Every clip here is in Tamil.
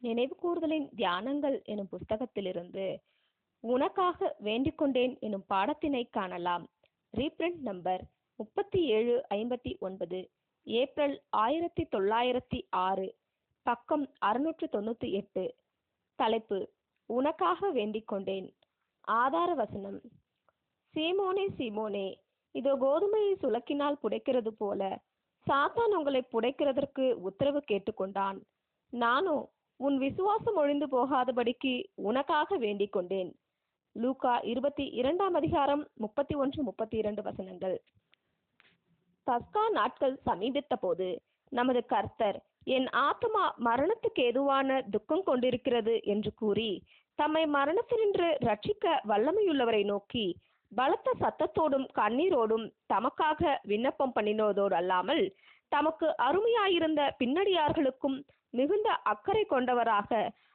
நினைவு கூறுதலின் தியானங்கள் எனும் புஸ்தகத்திலிருந்து உனக்காக வேண்டிக் கொண்டேன் எனும் பாடத்தினை காணலாம். ரீப்ரிண்ட் நம்பர் 3759, ஏப்ரல் 1906, பக்கம் 698. தலைப்பு: உனக்காக வேண்டிக் கொண்டேன். ஆதார வசனம்: சீமோனே சீமோனே, இதோ கோதுமையை சுளக்கினால் புடைக்கிறது போல சாத்தான் உங்களை புடைக்கிறதற்கு உத்தரவு கேட்டுக்கொண்டான். நானோ உன் விசுவாசம் ஒழிந்து போகாதபடிக்கு உனக்காக வேண்டிக் கொண்டேன். லூக்கா 22ஆம் அதிகாரம் 31-32 வசனங்கள். பஸ்கா நாட்கள் சமீபித்த போது நமது கர்த்தர், என் ஆத்மா மரணத்துக்கு ஏதுவான துக்கம் கொண்டிருக்கிறது என்று கூறி தம்மை மரணத்தினின்று ரட்சிக்க வல்லமையுள்ளவரை நோக்கி பலத்த சத்தத்தோடும் கண்ணீரோடும் தமக்காக விண்ணப்பம் பண்ணினதோடு அல்லாமல் தமக்கு அருமையாயிருந்த பின்னடியார்களுக்கும் மிகுந்த அக்கறை கொண்டவராக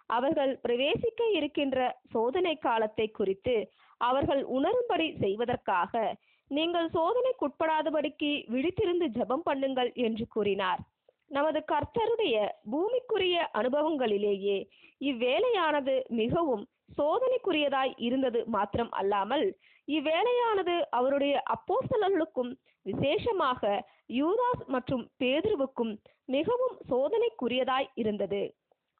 அவர்கள் பிரவேசிக்க இருக்கின்ற சோதனை காலத்தை குறித்து அவர்கள் உணரும்படி செய்வதற்காக, நீங்கள் சோதனைக்குட்படாதபடிக்கு விழித்திருந்து ஜெபம் பண்ணுங்கள் என்று கூறினார். நமது கர்த்தருடைய பூமிக்குரிய அனுபவங்களிலேயே இவ்வேளையானது மிகவும் சோதனைக்குரியதாய் இருந்தது மாத்திரம் அல்லாமல், இவ்வேளையானது அவருடைய அப்போஸ்தலர்களுக்கும் விசேஷமாக யூதாஸ் மற்றும் பேதுருவுக்கும் மிகவும் சோதனைக்குரியதாய் இருந்தது.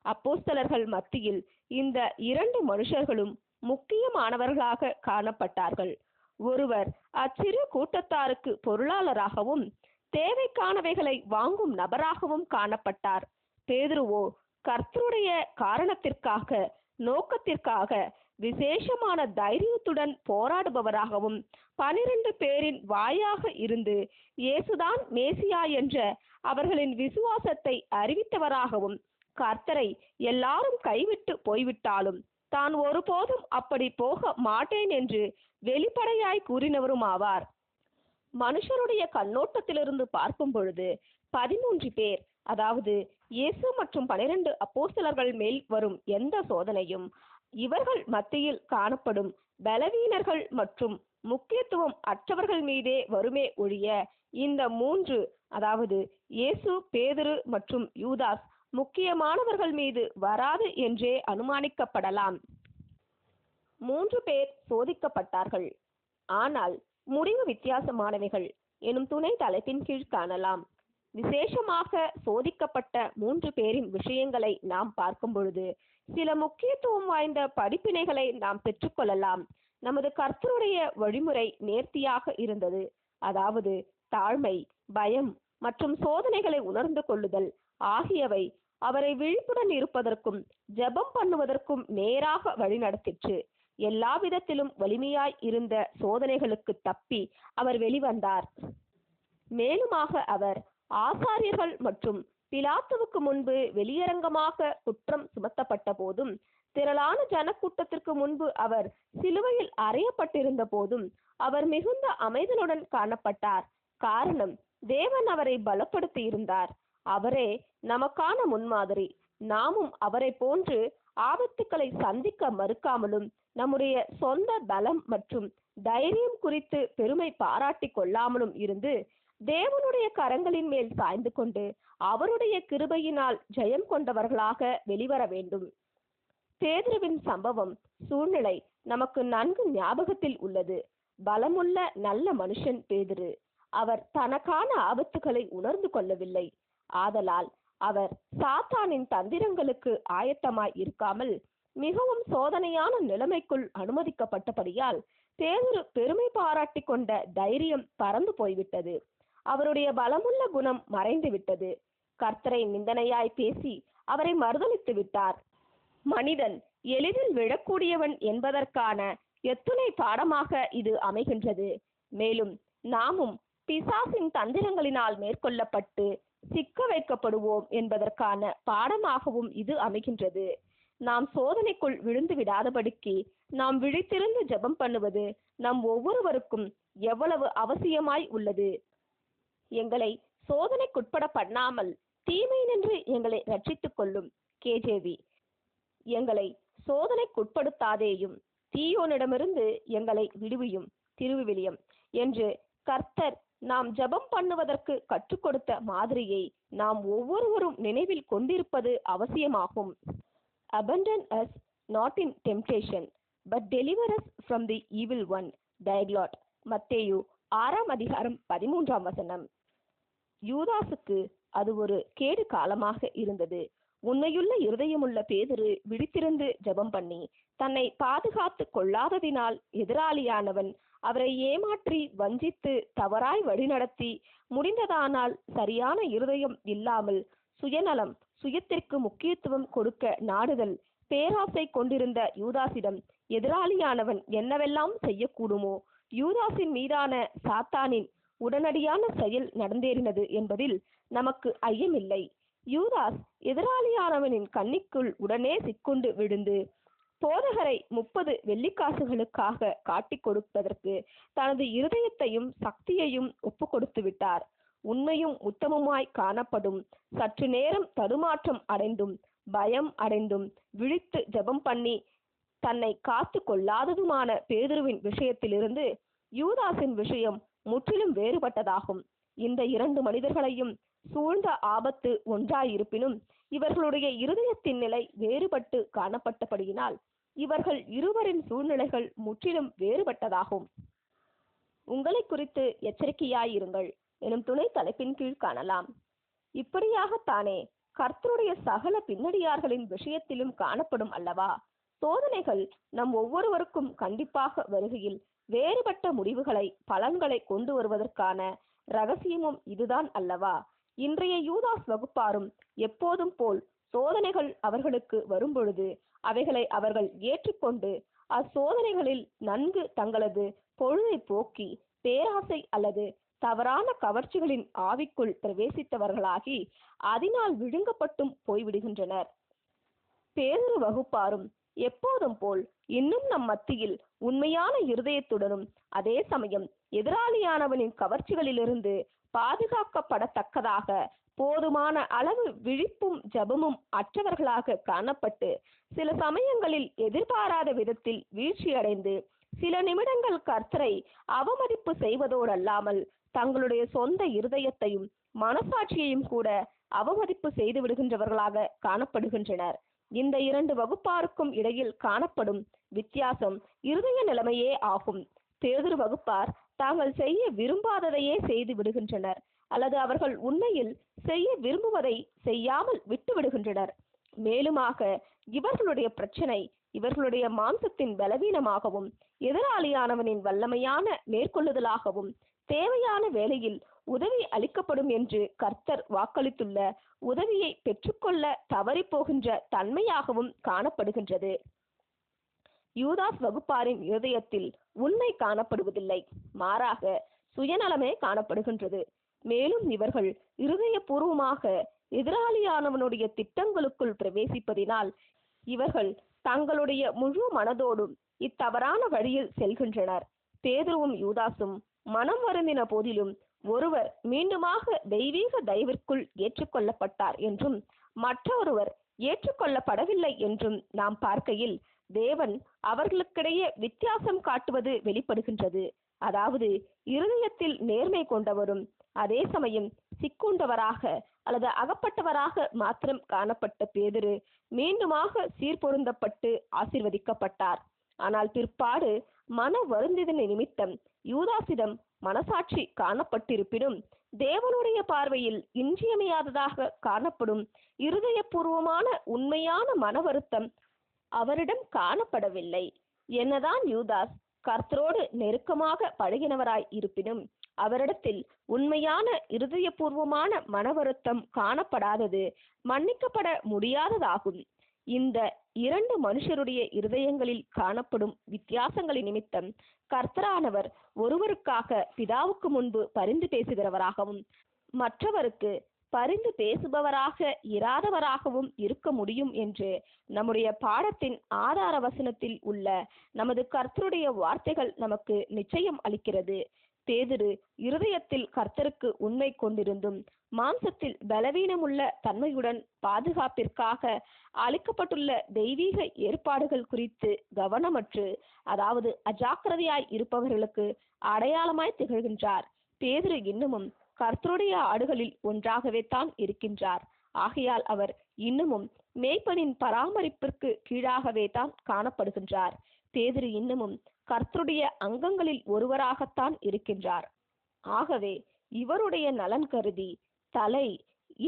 அப்போஸ்தலர்கள் மத்தியில் இந்த இரண்டு மனுஷர்களும் முக்கியமானவர்களாக காணப்பட்டார்கள். ஒருவர் அச்சிறு கூட்டத்தாருக்கு பொருளாளராகவும் தேவைக்கானவைகளை வாங்கும் நபராகவும் காணப்பட்டார். பேதுருவோ கர்த்தருடைய காரணத்திற்காக, நோக்கத்திற்காக விசேஷமான தைரியத்துடன் போராடுபவராகவும் 12 பேரின் வாயாக இருந்து இயேசுதான் மேசியா என்ற அவர்களின் விசுவாசத்தை அறிவித்தவராகவும், கர்த்தரை எல்லாரும் கைவிட்டு போய்விட்டாலும் தான் ஒருபோதும் அப்படி போக மாட்டேன் என்று வெளிப்படையாய் கூறினவருமாவார். மனுஷருடைய கண்ணோட்டத்திலிருந்து பார்க்கும் பொழுது 13 பேர், அதாவது இயேசு மற்றும் 12 அப்போஸ்தலர்கள் மேல் வரும் எந்த சோதனையும் இவர்கள் மத்தியில் காணப்படும் பலவீனர்கள் மற்றும் முக்கியத்துவம் அற்றவர்கள் மீதே வருமே ஒழிய இந்த 3, அதாவது இயேசு, பேதுரு மற்றும் யூதாஸ் முக்கியமானவர்கள் மீது வராது என்றே அனுமானிக்கப்படலாம். 3 பேர் சோதிக்கப்பட்டார்கள், ஆனால் முடிவு வித்தியாசமானவைகள் எனும் துணை தலைப்பின் கீழ் காணலாம். விசேஷமாக சோதிக்கப்பட்ட 3 பேரின் விஷயங்களை நாம் பார்க்கும் பொழுது சில முக்கியத்துவம் வாய்ந்த படிப்பினைகளை நாம் பெற்றுக்கொள்ளலாம். நமது கர்த்தருடைய வழிமுறை நேர்த்தியாக இருந்தது. அதாவது தாழ்மை, பயம் மற்றும் சோதனைகளை உணர்ந்து கொள்ளுதல் ஆகியவை அவரை விழிப்புடன் இருப்பதற்கும் ஜெபம் பண்ணுவதற்கும் நேராக வழிநடத்திற்று. எல்லா விதத்திலும் வலிமையாய் இருந்த சோதனைகளுக்கு தப்பி அவர் வெளிவந்தார். மேலுமாக அவர் ஆசாரியர்கள் மற்றும் பிலாத்துவுக்கு முன்பு வெளியரங்கமாக குற்றம் சுமத்தப்பட்ட போதும், திரளான ஜனக்கூட்டத்திற்கு முன்பு அவர் சிலுவையில் அறையப்பட்டிருந்த போதும் அவர் மிகுந்த அமைதலுடன் காணப்பட்டார். காரணம், தேவன் அவரை பலப்படுத்தி இருந்தார். அவரே நமக்கான முன்மாதிரி. நாமும் அவரை போன்று ஆபத்துக்களை சந்திக்க மறுக்காமலும் நம்முடைய சொந்த பலம் மற்றும் தைரியம் குறித்து பெருமை பாராட்டி கொள்ளாமலும் இருந்து தேவனுடைய கரங்களின் மேல் சாய்ந்து கொண்டு அவருடைய கிருபையினால் ஜெயம் கொண்டவர்களாக வெளிவர வேண்டும். பேதுருவின் சம்பவம், சூழ்நிலை நமக்கு நன்கு ஞாபகத்தில் உள்ளது. பலமுள்ள நல்ல மனுஷன் பேதுரு. அவர் தனக்கான ஆபத்துக்களை உணர்ந்து கொள்ளவில்லை. ஆதலால் அவர் சாத்தானின் தந்திரங்களுக்கு ஆயத்தமாய் இருக்காமல் மிகவும் சோதனையான நிலைமைக்குள் அனுமதிக்கப்பட்டபடியால் பேதுரு பெருமை பாராட்டி கொண்ட தைரியம் பறந்து போய்விட்டது. அவருடைய பலமுள்ள குணம் மறைந்து விட்டது. கர்த்தரை நிந்தனையாய் பேசி அவரை மறுதலித்து விட்டார். மனிதன் எளிதில் விழக்கூடியவன் என்பதற்கான எத்துணை பாடமாக இது அமைகின்றது. மேலும் நாமும் பிசாசின் தந்திரங்களினால் மேற்கொள்ளப்பட்டு சிக்க வைக்கப்படுவோம் என்பதற்கான பாடமாகவும் இது அமைகின்றது. நாம் சோதனைக்குள் விழுந்து விடாதபடிக்கு நாம் விழித்திருந்து ஜெபம் பண்ணுவது நம் ஒவ்வொருவருக்கும் எவ்வளவு அவசியமாய் உள்ளது. எங்களை சோதனைக்குட்பட பண்ணாமல் தீமை நின்று எங்களை ரட்சித்துக் கொள்ளும் கேஜேவி. எங்களை சோதனைக்குட்படுத்தாதேயும், தீயோனிடமிருந்து எங்களை விடுவியும் திருவிவிலியம் என்று கர்த்தர் நாம் ஜெபம் பண்ணுவதற்கு கற்றுக் கொடுத்த மாதிரியை நாம் ஒவ்வொருவரும் நினைவில் கொண்டிருப்பது அவசியமாகும். abandon us not in temptation, but deliver us from the evil one. Dialogue. மத்தேயு 6:13. யூதாசுக்கு அது ஒரு கேடு காலமாக இருந்தது. உண்மையுள்ள இருதயமுள்ள பேதுரு விழித்திருந்து ஜெபம் பண்ணி தன்னை பாதுகாத்து கொள்ளாததினால் எதிராளியானவன் அவரை ஏமாற்றி வஞ்சித்து தவறாய் வழிநடத்தி முடிந்ததானால் சரியான இருதயம் இல்லாமல் சுயநலம், சுயத்திற்கு முக்கியத்துவம் கொடுக்க நாடுதல், பேராசை கொண்டிருந்த யூதாசிடம் எதிராளியானவன் என்னவெல்லாம் செய்யக்கூடுமோ யூதாசின் மீதான சாத்தானின் உடனடியான செயல் நடந்தேறினது என்பதில் நமக்கு ஐயமில்லை. யூதாஸ் எதிராளியானவனின் கண்ணிக்குள் உடனே சிக்குண்டு விழுந்து போதகரை 30 வெள்ளிக்காசுகளுக்காக காட்டிக் கொடுப்பதற்கு தனது இருதயத்தையும் சக்தியையும் ஒப்பு கொடுத்து விட்டார். உண்மையும் உத்தமமாய் காணப்படும் சற்று நேரம் தடுமாற்றம் அடைந்தும் பயம் அடைந்தும் விழித்து ஜெபம் பண்ணி தன்னை காத்து கொள்ளாததுமான பேதுருவின் விஷயத்திலிருந்து யூதாசின் விஷயம் முற்றிலும் வேறுபட்டதாகும். இந்த 2 மனிதர்களையும் சூழ்ந்த ஆபத்து ஒன்றாயிருப்பினும் இவர்களுடைய இருதயத்தின் நிலை வேறுபட்டு காணப்பட்டபடியினால் இவர்கள் இருவரின் சூழ்நிலைகள் முற்றிலும் வேறுபட்டதாகும். உங்களை குறித்து எச்சரிக்கையாயிருங்கள் எனும் துணை தலைப்பின் கீழ் காணலாம். இப்படியாகத்தானே கர்த்தருடைய சகல பின்னடியார்களின் விஷயத்திலும் காணப்படும் அல்லவா? சோதனைகள் நம் ஒவ்வொருவருக்கும் கண்டிப்பாக வருகையில் வேறுபட்ட முடிவுகளை, பலன்களை கொண்டு வருவதற்கான ரகசியமும் இதுதான் அல்லவா? இன்றைய யூதாஸ் வகுப்பாரும் எப்போதும் போல் சோதனைகள் அவர்களுக்கு வரும்பொழுது அவைகளை அவர்கள் ஏற்றுக்கொண்டு அச்சோதனைகளில் நன்கு தங்களது பொழுதை போக்கி பேராசை அல்லது தவறான கவர்ச்சிகளின் ஆவிக்குள் பிரவேசித்தவர்களாகி அதனால் விழுங்கப்பட்டும் போய்விடுகின்றனர். பேதுரு வகுப்பாரும் எப்போதும் போல் இன்னும் நம் மத்தியில் உண்மையான இருதயத்துடனும் அதே சமயம் எதிராளியானவனின் கவர்ச்சிகளிலிருந்து பாதுகாக்கப்படத்தக்கதாக போதுமான அளவு விழிப்பும் ஜபமும் அற்றவர்களாக காணப்பட்டு சில சமயங்களில் எதிர்பாராத விதத்தில் வீழ்ச்சியடைந்து சில நிமிடங்கள் கர்த்தரை அவமதிப்பு செய்வதோடல்லாமல் தங்களுடைய சொந்த இருதயத்தையும் மனசாட்சியையும் கூட அவமதிப்பு செய்து விடுகின்றவர்களாக காணப்படுகின்றனர். இந்த 2 வகுப்பாருக்கும் இடையில் காணப்படும் வித்தியாசம் இருதய நிலைமையே ஆகும். பேதுரு வகுப்பார் தாங்கள் செய்ய விரும்பாததையே செய்து விடுகின்றனர், அல்லது அவர்கள் உண்மையில் செய்ய விரும்புவதை செய்யாமல் விட்டு விடுகின்றனர். மேலுமாக இவர்களுடைய பிரச்சனை இவர்களுடைய மாம்சத்தின் பலவீனமாகவும் எதிராளியானவனின் வல்லமையான மேற்கொள்ளுதலாகவும் தேவையான வேளையில் உதவி அளிக்கப்படும் என்று கர்த்தர் வாக்களித்துள்ள உதவியை பெற்றுக்கொள்ள தவறி போகின்ற தன்மையாகவும் காணப்படுகின்றது. யூதாஸ் வகுப்பாரின் இருதயத்தில் உண்மை காணப்படுவதில்லை, மாறாக சுயநலமே காணப்படுகின்றது. மேலும் இவர்கள் இருதயபூர்வமாக எதிராளியானவனுடைய திட்டங்களுக்குள் பிரவேசிப்பதினால் இவர்கள் தங்களுடைய முழு மனதோடும் இத்தவறான வழியில் செல்கின்றனர். பேதுருவும் யூதாசும் மனம் வருந்தின போதிலும் ஒருவர் மீண்டுமாக தெய்வீக தயவிற்குள் ஏற்றுக்கொள்ளப்பட்டார் என்றும் மற்றொருவர் ஏற்றுக்கொள்ளப்படவில்லை என்றும் நாம் பார்க்கையில் தேவன் அவர்களுக்கிடையே வித்தியாசம் காட்டுவது வெளிப்படுகின்றது. அதாவது இருதயத்தில் நேர்மை கொண்டவரும் அதே சமயம் சிக்குண்டவராக அல்லது அகப்பட்டவராக மாத்திரம் காணப்பட்ட பேதுரு மீண்டுமாக சீர்பொருந்தப்பட்டு ஆசீர்வதிக்கப்பட்டார். ஆனால் பிற்பாடு மன வருந்தின நிமித்தம் யூதாசிடம் மனசாட்சி காணப்பட்டிருப்பினும் தேவனுடைய பார்வையில் இன்றியமையாததாக காணப்படும் இருதயபூர்வமான உண்மையான மன வருத்தம் அவரிடம் காணப்படவில்லை. என்னதான் யூதாஸ் கர்த்தரோடு நெருக்கமாக பழகினவராய் இருப்பினும் அவரிடத்தில் உண்மையான இருதயபூர்வமான மன வருத்தம் காணப்படாதது மன்னிக்கப்பட முடியாததாகும். இந்த 2 மனுஷருடைய இருதயங்களில் காணப்படும் வித்தியாசங்களின் நிமித்தம் கர்த்தரானவர் ஒருவருக்காக பிதாவுக்கு முன்பு பரிந்து பேசுகிறவராகவும் மற்றவருக்கு பரிந்து பேசுபவராக இராதவராகவும் இருக்க முடியும் என்று நம்முடைய பாடத்தின் ஆதார வசனத்தில் உள்ள நமது கர்த்தருடைய வார்த்தைகள் நமக்கு நிச்சயம் அளிக்கிறது. பேதுரு இருதயத்தில் கர்த்தருக்கு உண்மை கொண்டிருந்தும் மாம்சத்தில் பலவீனமுள்ள தன்மையுடன் பாதுகாப்பிற்காக அளிக்கப்பட்டுள்ள தெய்வீக ஏற்பாடுகள் குறித்து கவனமற்று, அதாவது அஜாக்கிரதையாய் இருப்பவர்களுக்கு அடையாளமாய் திகழ்கின்றார். பேதுரு இன்னமும் கர்த்தருடைய ஆடுகளில் ஒன்றாகவே தான் இருக்கின்றார். ஆகையால் அவர் இன்னமும் மேய்ப்பனின் பராமரிப்பிற்கு கீழாகவே தான் காணப்படுகின்றார். பேதுரு இன்னமும் கர்த்தருடைய அங்கங்களில் ஒருவராகத்தான் இருக்கின்றார். ஆகவே இவருடைய நலன் கருதி தலை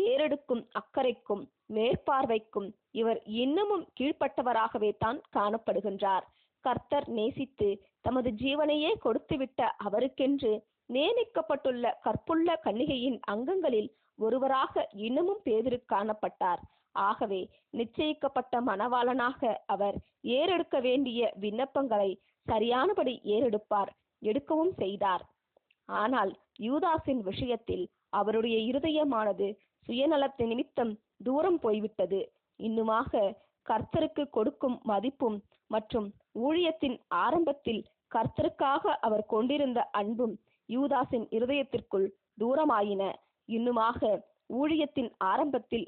ஏறெடுக்கும் அக்கறைக்கும் மேற்பார்வைக்கும் இவர் இன்னமும் கீழ்ப்பட்டவராகவே தான் காணப்படுகின்றார். கர்த்தர் நேசித்து தமது ஜீவனையே கொடுத்துவிட்ட அவருக்கென்று நியமிக்கப்பட்டுள்ள கற்புள்ள கன்னிகையின் அங்கங்களில் ஒருவராக இன்னமும் பேதுரு காணப்பட்டார். ஆகவே நிச்சயிக்கப்பட்ட மணவாளனாக அவர் ஏறெடுக்க வேண்டிய விண்ணப்பங்களை சரியானபடி ஏறெடுப்பார், எடுக்கவும் செய்தார். ஆனால் யூதாஸின் விஷயத்தில் அவருடைய இருதயமானது சுயநலத்து நிமித்தம் தூரம் போய்விட்டது. இன்னுமாக கர்த்தருக்கு கொடுக்கும் மதிப்பும் மற்றும் ஊழியத்தின் ஆரம்பத்தில் கர்த்தருக்காக அவர் கொண்டிருந்த அன்பும் யூதாஸின் இருதயத்திற்குள் தூரமாயின. இன்னுமாக ஊழியத்தின் ஆரம்பத்தில்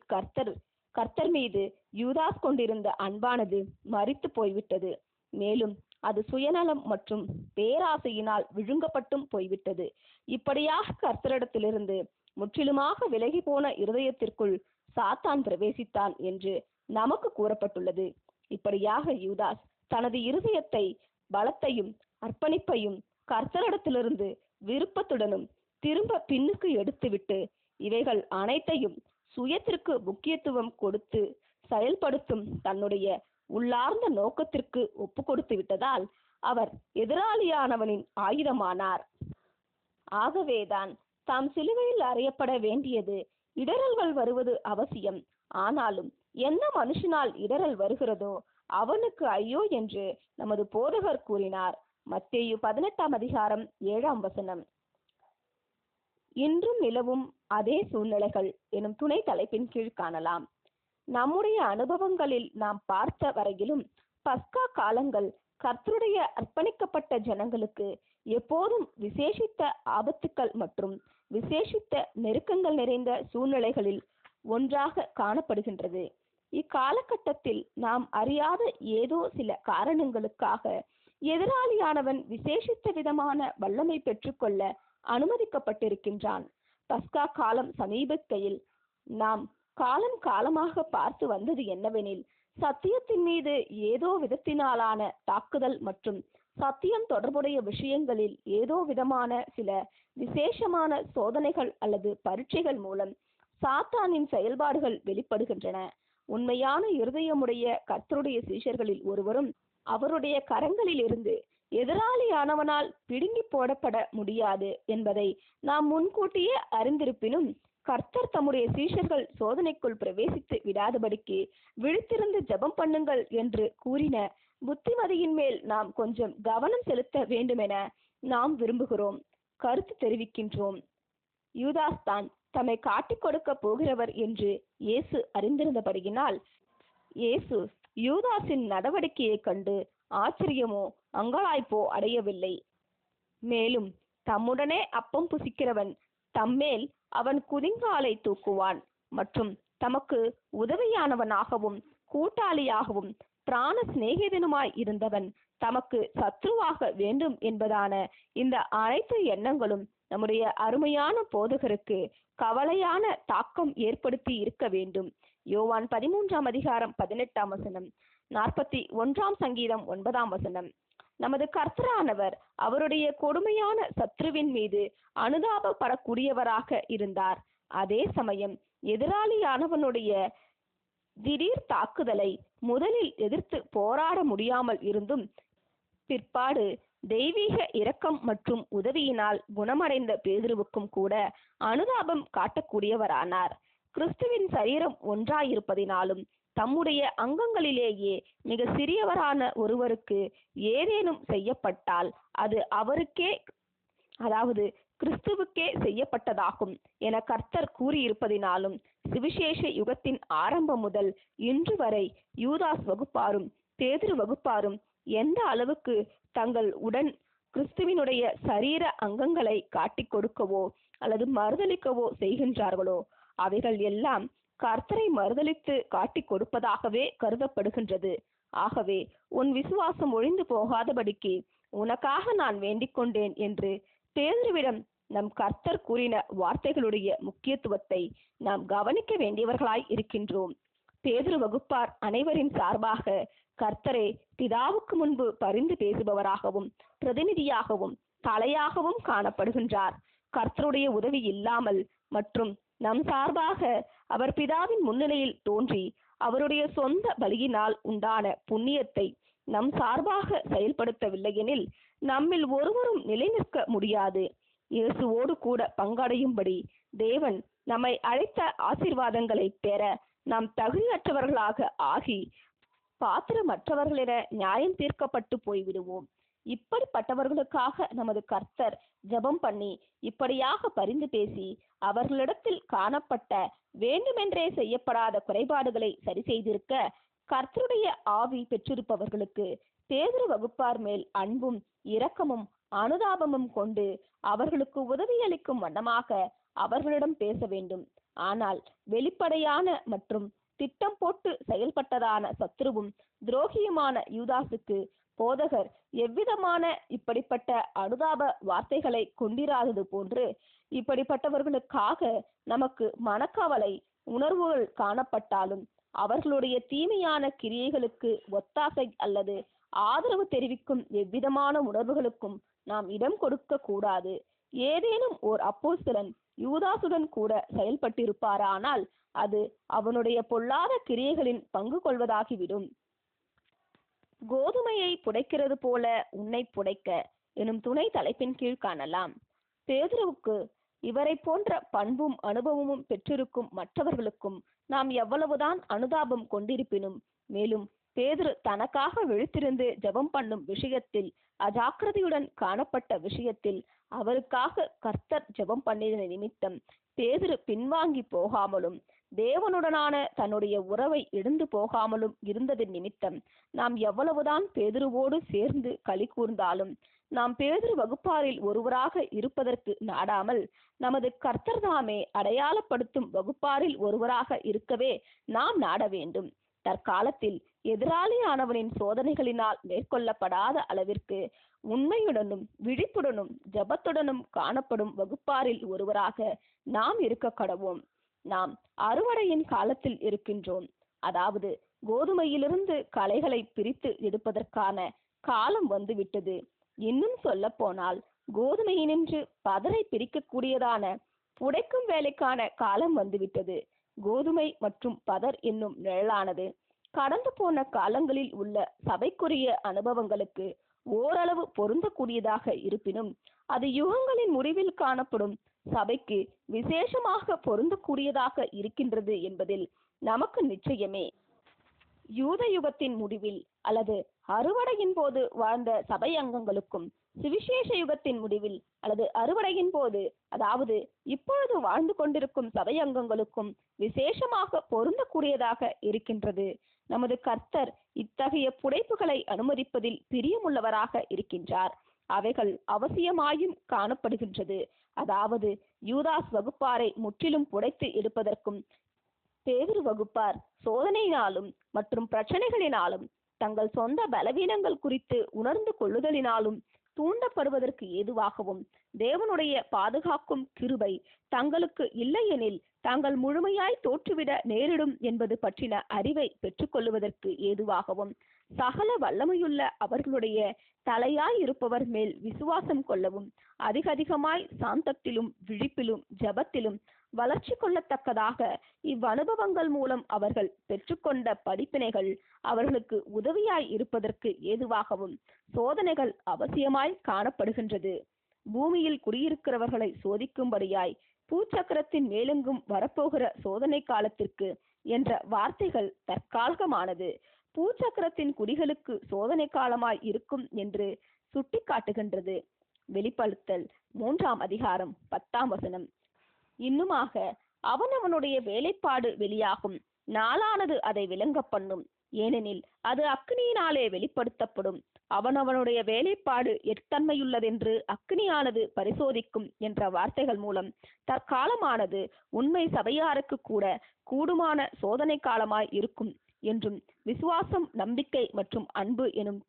கர்த்தர் மீது யூதாஸ் கொண்டிருந்த அன்பானது மரித்து போய்விட்டது. மேலும் அது சுயநலம் மற்றும் பேராசையினால் விழுங்கப்பட்டும் போய்விட்டது. இப்படியாக கர்த்தரிடத்திலிருந்து முற்றிலுமாக விலகி போன இருதயத்திற்குள் சாத்தான் பிரவேசித்தான் என்று நமக்கு கூறப்பட்டுள்ளது. இப்படியாக யூதாஸ் தனது இருதயத்தை, பலத்தையும் அர்ப்பணிப்பையும் கர்த்தரிடத்திலிருந்து விருப்பத்துடனும் திரும்ப பின்னுக்கு எடுத்துவிட்டு இவைகள் அனைத்தையும் சுயத்திற்கு முக்கியத்துவம் கொடுத்து செயல்படுத்தும் தன்னுடைய உள்ளார்ந்த நோக்கத்திற்கு ஒப்பு கொடுத்து விட்டதால் அவர் எதிராளியானவனின் ஆயுதமானார். ஆகவேதான் தாம் சிலுவையில் அறையப்பட வேண்டியது, இடரல்கள் வருவது அவசியம். ஆனாலும் எந்த மனுஷனால் இடரல் வருகிறதோ அவனுக்கு ஐயோ என்று நமது போதகர் கூறினார். மத்தேயு 18:7 இன்றும் நிலவும் அதே சூழ்நிலைகள் எனும் துணை தலைப்பின் கீழ் காணலாம். நம்முடைய அனுபவங்களில் நாம் பார்த்த வரையிலும் பஸ்கா காலங்கள் கர்த்தருடைய அர்ப்பணிக்கப்பட்ட ஜனங்களுக்கு எப்போதும் விசேஷித்த ஆபத்துக்கள் மற்றும் விசேஷித்த நெருக்கங்கள் நிறைந்த சூழ்நிலைகளில் ஒன்றாக காணப்படுகின்றது. இக்காலகட்டத்தில் நாம் அறியாத ஏதோ சில காரணங்களுக்காக எதிராளியானவன் விசேஷித்த விதமான வல்லமை பெற்றுக்கொள்ள அனுமதிக்கப்பட்டிருக்கின்றான். பஸ்கா காலம் சமீபிக்கையில் நாம் காலம் காலமாக பார்த்து வந்தது என்னவெனில், சத்தியத்தின் மீது ஏதோ விதத்தினாலான தாக்குதல் மற்றும் சத்தியம் தொடர்புடைய விஷயங்களில் ஏதோ விதமான சில விசேஷமான சோதனைகள் அல்லது பரீட்சைகள் மூலம் சாத்தானின் செயல்பாடுகள் வெளிப்படுகின்றன. உண்மையான இருதயமுடைய கர்த்தருடைய சீஷர்களில் ஒருவரும் அவருடைய கரங்களில் இருந்து எதிராளியானவனால் பிடுங்கி போடப்பட முடியாது என்பதை நாம் முன்கூட்டியே அறிந்திருப்பினும், கர்த்தர் தம்முடைய சீஷர்கள் சோதனைக்குள் பிரவேசித்து விடாதபடிக்கு விழித்திருந்து ஜெபம் பண்ணுங்கள் என்று கூறின புத்திமதியின் மேல் நாம் கொஞ்சம் கவனம் செலுத்த வேண்டுமென நாம் விரும்புகிறோம், கருத்து தெரிவிக்கின்றோம். யூதாஸ் தான் தம்மை காட்டிக் கொடுக்க போகிறவர் என்று இயேசு அறிந்திருந்தபடியினால் இயேசு யூதாஸின் நடவடிக்கையை கண்டு ஆச்சரியமோ அங்கலாய்ப்போ அடையவில்லை. மேலும் தம்முடனே அப்பம் புசிக்கிறவன் தம்மேல் அவன் குதிங்காலை தூக்குவான் மற்றும் தமக்கு உதவியானவனாகவும் கூட்டாளியாகவும் பிராண சிநேகிதனுமாய் இருந்தவன் தமக்கு சத்ருவாக வேண்டும் என்பதான இந்த அனைத்து எண்ணங்களும் நம்முடைய அருமையான போதகருக்கு கவலையான தாக்கம் ஏற்படுத்தி இருக்க வேண்டும். யோவான் 13:18, 41 நமது கர்த்தரானவர் அவருடைய கொடுமையான சத்ருவின் மீது அனுதாபப்படக்கூடியவராக இருந்தார். அதே சமயம் எதிராளியானவனுடைய திடீர் தாக்குதலை முதலில் எதிர்த்து போராட முடியாமல் இருந்தும் பிற்பாடு தெய்வீக இரக்கம் மற்றும் உதவியினால் குணமடைந்த பேதுருவுக்கும் கூட அனுதாபம் காட்டக்கூடியவரானார். கிறிஸ்துவின் சரீரம் ஒன்றாயிருப்பதினாலும் தம்முடைய அங்கங்களிலேயே மிக சிறியவரான ஒருவருக்கு ஏதேனும் செய்யப்பட்டால் அது அவருக்கே, அதாவது கிறிஸ்துவுக்கே செய்யப்பட்டதாகும் என கர்த்தர் கூறியிருப்பதினாலும் சுவிசேஷ யுகத்தின் ஆரம்பம் முதல் இன்று வரை யூதாஸ் வகுப்பாரும் பேதுரு வகுப்பாரும் எந்த அளவுக்கு தங்கள் உடன் கிறிஸ்துவினுடைய சரீர அங்கங்களை காட்டிக் கொடுக்கவோ அல்லது மறுதளிக்கவோ செய்கின்றார்களோ அவைகள் எல்லாம் கர்த்தரை மறுதளித்து காட்டிக் கொடுப்பதாகவே கருதப்படுகின்றது. ஆகவே உன் விசுவாசம் ஒழிந்து போகாதபடிக்கு உனக்காக நான் வேண்டிக் கொண்டேன் என்று பேதுருவிடம் நம் கர்த்தர் கூறின வார்த்தைகளுடைய முக்கியத்துவத்தை நாம் கவனிக்க வேண்டியவர்களாய் இருக்கின்றோம். பேதுரு வகுப்பார் அனைவரின் சார்பாக கர்த்தரே பிதாவுக்கு முன்பு பரிந்து பேசுபவராகவும் பிரதிநிதியாகவும் தலையாகவும் காணப்படுகின்றார். கர்த்தருடைய உதவி இல்லாமல் மற்றும் நம் சார்பாக அவர் பிதாவின் முன்னிலையில் தோன்றி அவருடைய சொந்த பலியினால் உண்டான புண்ணியத்தை நம் சார்பாக செயல்படுத்தவில்லை எனில் நம்மில் ஒருவரும் நிலை நிற்க முடியாது. இயேசுவோடு கூட பங்கடையும்படி தேவன் நம்மை அழைத்த ஆசீர்வாதங்களை பெற நாம் தகுதியற்றவர்களாக ஆகி பாத்திரமற்றவர்களென நியாயம் தீர்க்கப்பட்டு போய்விடுவோம். இப்படிப்பட்டவர்களுக்காக நமது கர்த்தர் ஜெபம் பண்ணி இப்படியாக பரிந்து பேசி அவர்களிடத்தில் காணப்பட்ட வேண்டுமென்றே செய்யப்படாத குறைபாடுகளை சரி செய்திருக்க கர்த்தருடைய ஆவி பெற்றிருப்பவர்களுக்கு பேதுரு வகுப்பார் மேல் அன்பும் இரக்கமும் அனுதாபமும் கொண்டு அவர்களுக்கு உதவியளிக்கும் வண்ணமாக அவர்களிடம் பேச வேண்டும். ஆனால் வெளிப்படையான மற்றும் திட்டம் போட்டு செயல்பட்டதான சத்துருவும் துரோகியுமான யூதாசுக்கு போதகர் எவ்விதமான இப்படிப்பட்ட அனுதாப வார்த்தைகளை கொண்டிராதது போன்று இப்படிப்பட்டவர்களுக்காக நமக்கு மனக்கவலை உணர்வுகள் காணப்பட்டாலும் அவர்களுடைய தீமையான கிரியைகளுக்கு ஒத்தாசை அல்லது ஆதரவு தெரிவிக்கும் எவ்விதமான உணர்வுகளுக்கும் நாம் இடம் கொடுக்க கூடாது. ஏதேனும் ஓர் அப்போஸ்தலன் யூதாசுடன் கூட செயல்பட்டிருப்பாரானால் அது அவனுடைய பொல்லாத கிரியைகளின் பங்கு கொள்வதாகிவிடும். கோதுமையை புடைக்கிறது போல உன்னை புடைக்க எனும் துணை தலைப்பின் கீழ் காணலாம். பேதுருவுக்கு இவரை போன்ற பண்பும் அனுபவமும் பெற்றிருக்கும் மற்றவர்களுக்கும் நாம் எவ்வளவுதான் அனுதாபம் கொண்டிருப்பினும், மேலும் பேதுரு தனக்காக விழித்திருந்து ஜெபம் பண்ணும் விஷயத்தில் அஜாக்கிரதையுடன் காணப்பட்ட விஷயத்தில் அவருக்காக கர்த்தர் ஜெபம் பண்ணின நிமித்தம் பேதுரு பின்வாங்கி போகாமலும் தேவனுடனான தன்னுடைய உறவை இழந்து போகாமலும் இருந்ததின் நிமித்தம் நாம் எவ்வளவுதான் பேதுருவோடு சேர்ந்து களி கூர்ந்தாலும் நாம் பேதுரு வகுப்பாரில் ஒருவராக இருப்பதற்கு நாடாமல் நமது கர்த்தர் தாமே அடையாளப்படுத்தும் வகுப்பாரில் ஒருவராக இருக்கவே நாம் நாட வேண்டும். தற்காலத்தில் எதிராளியானவனின் சோதனைகளினால் மேற்கொள்ளப்படாத அளவிற்கு உண்மையுடனும் விழிப்புடனும் ஜபத்துடனும் காணப்படும் வகுப்பாரில் ஒருவராக நாம் இருக்க கடவோம். நாம் அறுவடையின் காலத்தில் இருக்கின்றோம். அதாவது கோதுமையிலிருந்து களைகளை பிரித்து எடுப்பதற்கான காலம் வந்துவிட்டது. இன்னும் சொல்ல போனால் கோதுமையினின்று பதரை பிரிக்கக்கூடியதான புடைக்கும் வேலைக்கான காலம் வந்துவிட்டது. கோதுமை மற்றும் பதர் என்னும் நிழலானது கடந்து போன காலங்களில் உள்ள சபைக்குரிய அனுபவங்களுக்கு ஓரளவு பொருந்தக்கூடியதாக இருப்பினும் அது யுகங்களின் முடிவில் காணப்படும் சபைக்கு விசேஷமாக பொருந்தக்கூடியதாக இருக்கின்றது என்பதில் நமக்கு நிச்சயமே. யூத யுகத்தின் முடிவில் அல்லது அறுவடையின் போது வாழ்ந்த சபை அங்கங்களுக்கும் சுவிசேஷ யுகத்தின் முடிவில் அல்லது அறுவடையின் போது, அதாவது இப்பொழுது வாழ்ந்து கொண்டிருக்கும் சபை அங்கங்களுக்கும் விசேஷமாக பொருந்தக்கூடியதாக இருக்கின்றது. நமது கர்த்தர் இத்தகைய புடைப்புகளை அனுமதிப்பதில் பிரியமுள்ளவராக இருக்கின்றார். அவைகள் அவசியமாயும் காணப்படுகின்றது. அதாவது யூதாஸ் வகுப்பாரை முற்றிலும் புடைத்து எடுப்பதற்கும் பேதுரு வகுப்பார் சோதனையினாலும் மற்றும் பிரச்சனைகளினாலும் தங்கள் சொந்த பலவீனங்கள் குறித்து உணர்ந்து கொள்ளுதலினாலும் தூண்டப்படுவதற்கு ஏதுவாகவும் தேவனுடைய பாதுகாக்கும் கிருபை தங்களுக்கு இல்லையெனில் தாங்கள் முழுமையாய் தோற்றுவிட நேரிடும் என்பது பற்றின அறிவை பெற்றுக்கொள்வதற்கு ஏதுவாகவும் சகல வல்லமையுள்ள அவர்களுடைய தலையாய் இருப்பவர் மேல் விசுவாசம் கொள்ளவும் அதிகமாய் சாந்தத்திலும் விழிப்பிலும் ஜபத்திலும் வளர்ச்சி கொள்ளத்தக்கதாக இவ்வனுபவங்கள் மூலம் அவர்கள் பெற்றுக்கொண்ட படிப்பினைகள் அவர்களுக்கு உதவியாய் இருப்பதற்கு ஏதுவாகவும் சோதனைகள் அவசியமாய் காணப்படுகின்றது. பூமியில் குடியிருக்கிறவர்களை சோதிக்கும்படியாய் பூச்சக்கரத்தின் மேலெங்கும் வரப்போகிற சோதனை காலத்திற்கு என்ற வார்த்தைகள் தற்காலிகமானது. பூச்சக்கரத்தின் குடிகளுக்கு சோதனை காலமாய் இருக்கும் என்று சுட்டி காட்டுகின்றது. வெளிப்படுத்தல் 3ஆம் அதிகாரம் 10ஆம் வசனம். இன்னுமாக அவனவனுடைய வேலைப்பாடு வெளியாகும் நாளானது அதை விளங்க பண்ணும். ஏனெனில் அது அக்னியினாலே வெளிப்படுத்தப்படும். அவனவனுடைய வேலைப்பாடு எத்தன்மையுள்ளதென்று அக்னியானது பரிசோதிக்கும் என்ற வார்த்தைகள் மூலம் தற்காலமானது உண்மை சபையாருக்கு கூட கூடுமான சோதனை காலமாய் இருக்கும் என்றும் விசுவாசம், நம்பிக்கை மற்றும் அன்பு எனும்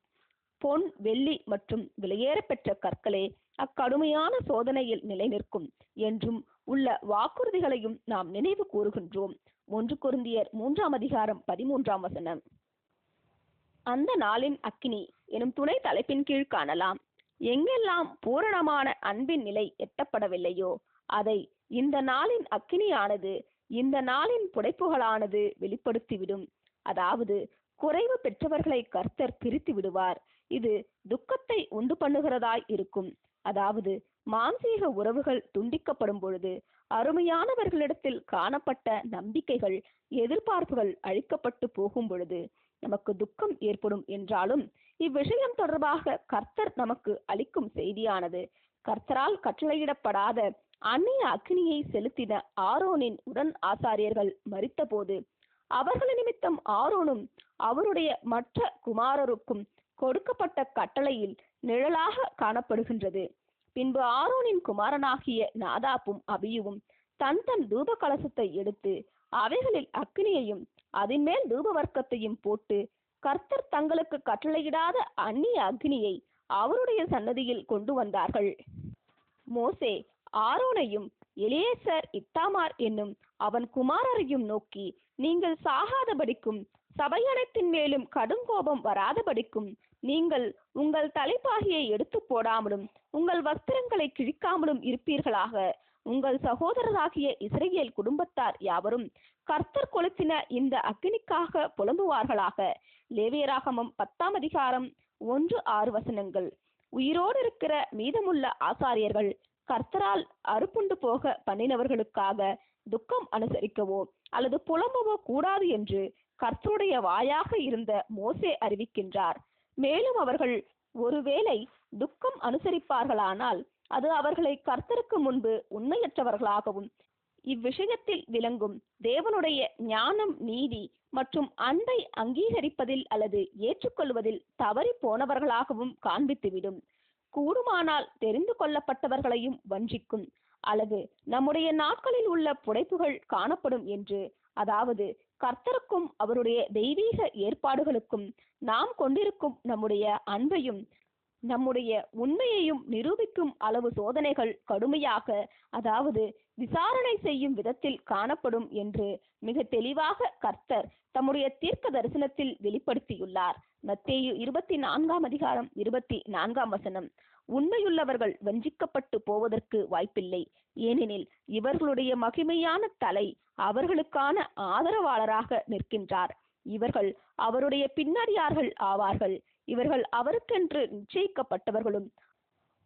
பொன், வெள்ளி மற்றும் விலையேற பெற்ற கற்களே அக்கடுமையான சோதனையில் நிலை நிற்கும் என்றும் உள்ள வாக்குறுதிகளையும் நாம் நினைவு கூறுகின்றோம். 1 கொரிந்தியர் 3:13. அந்த நாளின் அக்கினி எனும் துணை தலைப்பின் கீழ் காணலாம். எங்கெல்லாம் பூரணமான அன்பின் நிலை எட்டப்படவில்லையோ அதை இந்த நாளின் அக்கினியானது, இந்த நாளின் புடைப்புகளானது வெளிப்படுத்திவிடும். அதாவது குறைவு பெற்றவர்களை கர்த்தர் பிரித்து விடுவார். இது துக்கத்தை உண்டு பண்ணுகிறதாய் இருக்கும். அதாவது மாம்சீக உறவுகள் துண்டிக்கப்படும் பொழுது அருமையானவர்களிடத்தில் காணப்பட்ட நம்பிக்கைகள், எதிர்பார்ப்புகள் அழிக்கப்பட்டு போகும் பொழுது நமக்கு துக்கம் ஏற்படும் என்றாலும், இவ்விஷயம் தொடர்பாக கர்த்தர் நமக்கு அளிக்கும் செய்தியானது, கர்த்தரால் கட்டளையிடப்படாத அந்நிய அக்கினியை செலுத்தின ஆரோனின் உடன் ஆசாரியர்கள் மரித்த போது அவர்கள் நிமித்தம் ஆரோனும் அவருடைய மற்ற குமாரருக்கும் கொடுக்கப்பட்ட கட்டளையில் நிழலாக காணப்படுகின்றது. பின்பு ஆரோனின் குமாரனாகிய நாதாப்பும் அபியுவும் தன் தன் தூப கலசத்தை எடுத்து அவைகளில் அக்கினியையும் அதன் மேல் தூப வர்க்கத்தையும் போட்டு, கர்த்தர் தங்களுக்கு கட்டளையிடாத அந்நிய அக்னியை அவருடைய சன்னதியில் கொண்டு வந்தார்கள். மோசே ஆரோனையும் எலியேசர், இத்தாமார் என்னும் அவன் குமாரரையும் நோக்கி, நீங்கள் சாகாதபடிக்கும் சபையனைத்தின் மேலும் கடும் கோபம் வராதபடிக்கும் நீங்கள் உங்கள் தலைப்பாகியை எடுத்து போடாமலும் உங்கள் வஸ்திரங்களை கிழிக்காமலும் இருப்பீர்களாக. உங்கள் சகோதரராகிய இஸ்ரவேல் குடும்பத்தார் யாவரும் கர்த்தர் கொளுத்தின இந்த அக்கினிக்காக புலம்புவார்களாக. லேவியராகமம் 10:1-6. உயிரோடு இருக்கிற மீதமுள்ள ஆசாரியர்கள் கர்த்தரால் அறுப்புண்டு போக பண்ணினவர்களுக்காக துக்கம் அனுசரிக்கவோ அல்லது புலம்பவோ கூடாது என்று கர்த்தருடைய வாயாக இருந்த மோசே அறிவிக்கின்றார். மேலும் அவர்கள் ஒருவேளை துக்கம் அனுசரிப்பார்களானால் அது அவர்களை கர்த்தருக்கு முன்பு உண்மையற்றவர்களாகவும், இவ்விஷயத்தில் விளங்கும் தேவனுடைய ஞானம், நீதி மற்றும் அன்பை அங்கீகரிப்பதில் அல்லது ஏற்றுக்கொள்வதில் தவறி போனவர்களாகவும் காண்பித்துவிடும். கூடுமானால் தெரிந்து கொள்ளப்பட்டவர்களையும் வஞ்சிக்கும். அல்லது நம்முடைய நாட்களில் உள்ள புடைப்புகள் காணப்படும் என்று, அதாவது கர்த்தருக்கும் அவருடைய தெய்வீக ஏற்பாடுகளுக்கும் நாம் கொண்டிருக்கும் நம்முடைய அன்பையும் நம்முடைய உண்மையையும் நிரூபிக்கும் அளவு சோதனைகள் கடுமையாக, அதாவது விசாரணை செய்யும் விதத்தில் காணப்படும் என்று மிக தெளிவாக கர்த்தர் தம்முடைய தீர்க்க தரிசனத்தில் வெளிப்படுத்தியுள்ளார். மத்தேயு 24:24. உண்மையுள்ளவர்கள் வஞ்சிக்கப்பட்டு போவதற்கு வாய்ப்பில்லை. ஏனெனில் இவர்களுடைய மகிமையான தலை அவர்களுக்கான ஆதரவாளராக நிற்கின்றார். இவர்கள் அவருடைய பின்னடியார்கள் ஆவார்கள். இவர்கள் அவருக்கென்று நிச்சயிக்கப்பட்டவர்களும்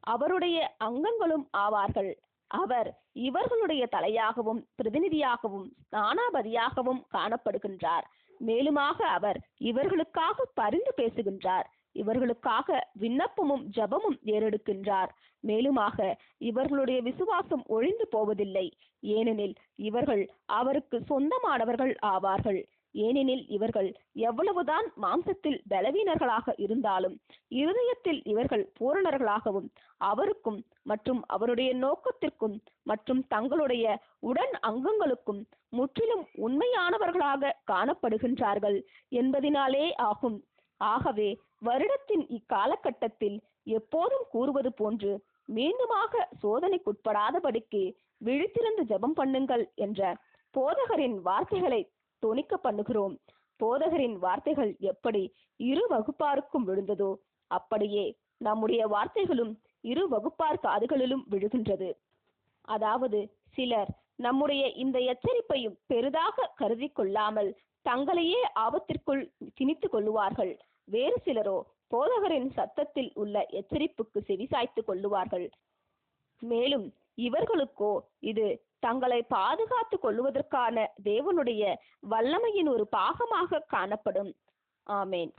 அவருடைய அங்கங்களும் ஆவார்கள். அவர் இவர்களுடைய தலையாகவும் பிரதிநிதியாகவும் ஸ்தானாபதியாகவும் காணப்படுகின்றார். மேலுமாக அவர் இவர்களுக்காக பரிந்து பேசுகின்றார். இவர்களுக்காக விண்ணப்பமும் ஜபமும் ஏறெடுக்கின்றார். மேலுமாக இவர்களுடைய விசுவாசம் ஒழிந்து போவதில்லை. ஏனெனில் இவர்கள் அவருக்கு சொந்தமானவர்கள் ஆவார்கள். ஏனெனில் இவர்கள் எவ்வளவுதான் மாம்சத்தில் பலவீனர்களாக இருந்தாலும் இருதயத்தில் இவர்கள் பூரணர்களாகவும் அவருக்கும் மற்றும் அவருடைய நோக்கத்திற்கும் மற்றும் தங்களுடைய உடன் அங்கங்களுக்கும் முற்றிலும் உண்மையானவர்களாக காணப்படுகின்றார்கள் என்பதினாலே ஆகும். ஆகவே வருடத்தின் இக்காலகட்டத்தில் எப்போதும் கூறுவது போன்று மீண்டுமாக சோதனைக்குட்படாதபடிக்கு விழித்திருந்து ஜெபம் பண்ணுங்கள் என்ற போதகரின் வார்த்தைகளை தொனிக்க பண்ணுகிறோம். போதகரின் வார்த்தைகள் எப்படி இரு வகுப்பாருக்கும் விழுந்ததோ அப்படியே நம்முடைய வார்த்தைகளும் இரு வகுப்பார் காதுகளிலும் விழுகின்றது. அதாவது சிலர் நம்முடைய இந்த எச்சரிப்பையும் பெரிதாக கருதி கொள்ளாமல் தங்களையே ஆபத்திற்குள் திணித்து கொள்ளுவார்கள். வேறு சிலரோ போதகரின் சத்தத்தில் உள்ள எச்சரிப்புக்கு செவிசாய்த்து கொள்ளுவார்கள். மேலும் இவர்களுக்கோ இது தங்களை பாதுகாத்து கொள்வதற்கான தேவனுடைய வல்லமையின் ஒரு பாகமாக காணப்படும். ஆமேன்.